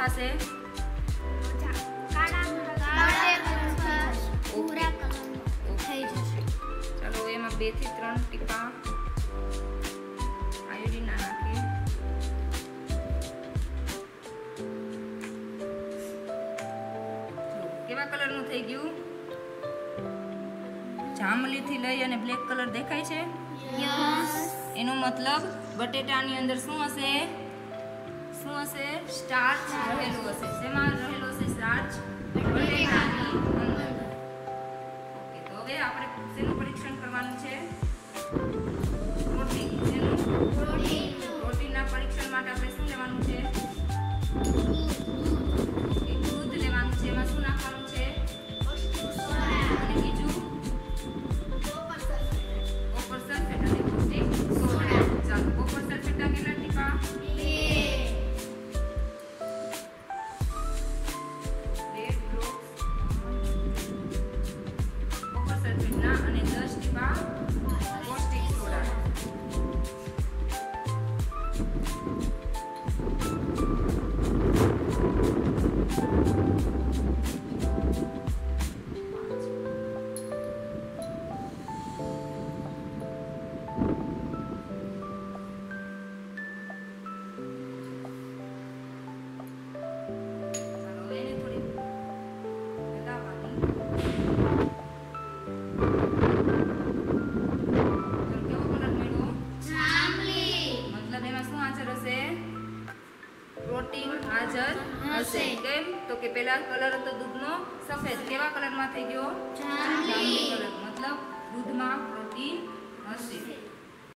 થશે? ચાલો એમાં 2 થી 3 ટીપા આયોડીન નાખીએ. કેવા કલરનું થઈ ગયું? જાંબલી થી લઈ અને બ્લેક કલર દેખાય છે. એનો મતલબ બટેટાની અંદર શું હશે? સ્ટાર્ચ રહેલું હશે. શેમાં રહેલું હશે સ્ટાર્ચ? બટેટાની અંદર. ઓકે, તો હવે આપણે શેનું પરીક્ષણ કરવાનું છે? પ્રોટીન. શેનું? પ્રોટીનના પરીક્ષણ માટે આપણે શું લેવાનું છે? દૂધ લેવાનું છે. એમાં શું નાખવાનું છે? અને બીજું કોપર સલ્ફેટ અને પૌષ્ટિક સોડા. ચાલો, કોપર સલ્ફેટના કેટલા ટીપા? 2 ડ્રોપ્સ કોપર સલ્ફેટના અને 10 ટીપા પૌષ્ટિક સોડા. પ્રોટીન હાજર હશે. કેમ? તો કે પેલા કલર હતો દૂધનો સફેદ. કેવા કલરમાં થઈ ગયો? જાંબલી કલર. મતલબ દૂધમાં પ્રોટીન હશે.